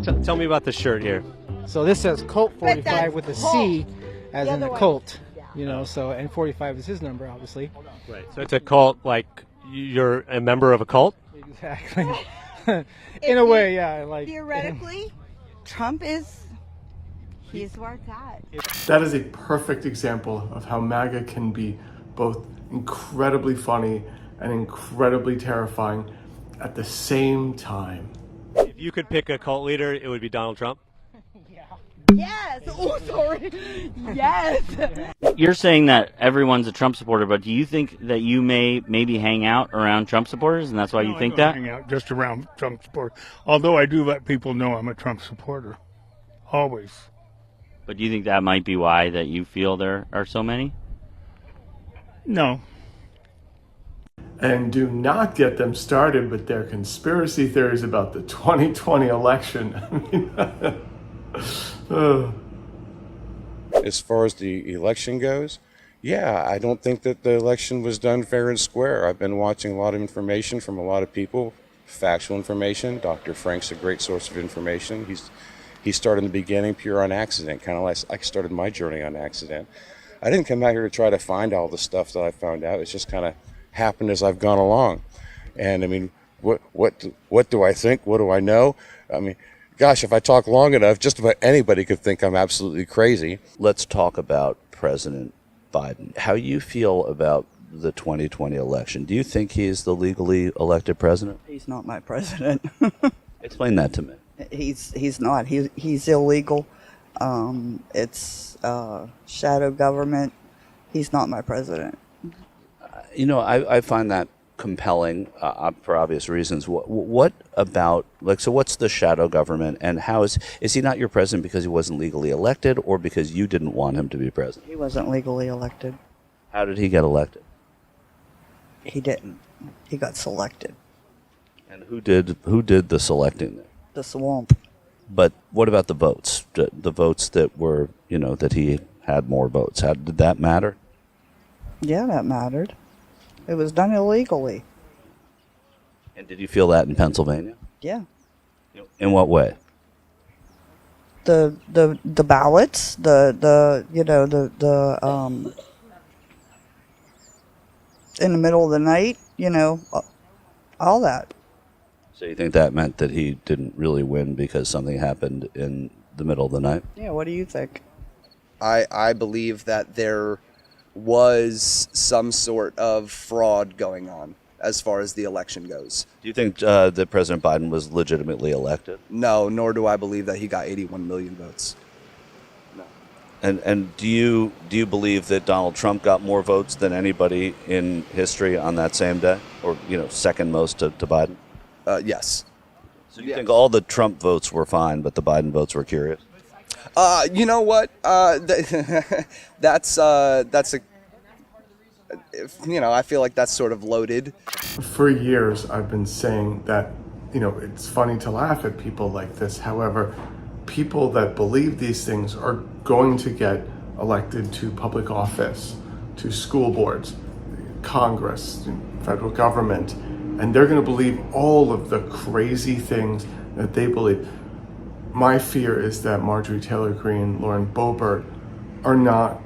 Tell me about the shirt here. So this says Colt 45 with a C, as in the Colt. So, and 45 is his number, obviously. Right. So it's a cult, like you're a member of a cult? Exactly. In a way, yeah. Like theoretically, Trump he's where it's at. That is a perfect example of how MAGA can be both incredibly funny and incredibly terrifying at the same time. If you could pick a cult leader, it would be Donald Trump? Yes. Oh, sorry. Yes. You're saying that everyone's a Trump supporter, but do you think that you may maybe hang out around Trump supporters, and that's why you think I that? don't hang out just around Trump supporters. Although I do let people know I'm a Trump supporter, always. But do you think that might be why that you feel there are so many? No. And do not get them started with their conspiracy theories about the 2020 election. As far as the election goes, yeah, I don't think that the election was done fair and square. I've been watching a lot of information from a lot of people, factual information. Dr. Frank's a great source of information. He started in the beginning pure on accident, kind of like I started my journey on accident. I didn't come out here to try to find all the stuff that I found out. It's just kind of happened as I've gone along. And I mean, what do I think? What do I know? I mean, gosh, if I talk long enough, just about anybody could think I'm absolutely crazy. Let's talk about President Biden. How you feel about the 2020 election? Do you think he's the legally elected president? He's not my president. Explain that to me. He's not. He's illegal. It's shadow government. He's not my president. I find that compelling for obvious reasons. What about, so what's the shadow government, and how is he not your president because he wasn't legally elected, or because you didn't want him to be president? He wasn't legally elected. How did he get elected? He didn't. He got selected. And who did the selecting there? The swamp. But what about the votes? The votes that were, that he had more votes. Did that matter? Yeah, that mattered. It was done illegally. And did you feel that in Pennsylvania? Yeah. In what way? The ballots, in the middle of the night, all that. So you think that meant that he didn't really win because something happened in the middle of the night? Yeah, what do you think? I believe that there was some sort of fraud going on as far as the election goes. Do you think that President Biden was legitimately elected? No, nor do I believe that he got 81 million votes. No. And do you believe that Donald Trump got more votes than anybody in history on that same day? Or, second most to Biden? Yes. So you think all the Trump votes were fine, but the Biden votes were curious? You know what? That's a. I feel like that's sort of loaded. For years, I've been saying that, it's funny to laugh at people like this. However, people that believe these things are going to get elected to public office, to school boards, Congress, federal government, and they're going to believe all of the crazy things that they believe. My fear is that Marjorie Taylor Greene, Lauren Boebert are not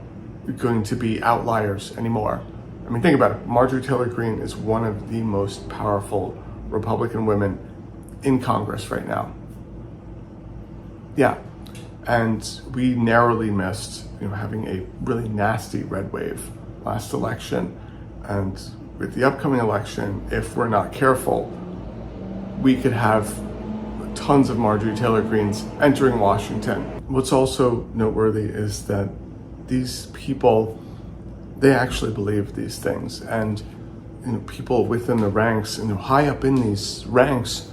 going to be outliers anymore. I mean, think about it. Marjorie Taylor Greene is one of the most powerful Republican women in Congress right now. Yeah, and we narrowly missed, having a really nasty red wave last election. And with the upcoming election, if we're not careful, we could have tons of Marjorie Taylor Greenes entering Washington. What's also noteworthy is that these people, they actually believe these things. And people within the ranks, high up in these ranks,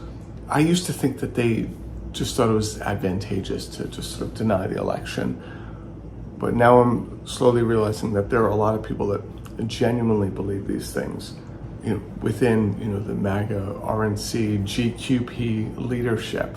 I used to think that they just thought it was advantageous to just sort of deny the election. But now I'm slowly realizing that there are a lot of people that genuinely believe these things, within, the MAGA, RNC, GQP leadership.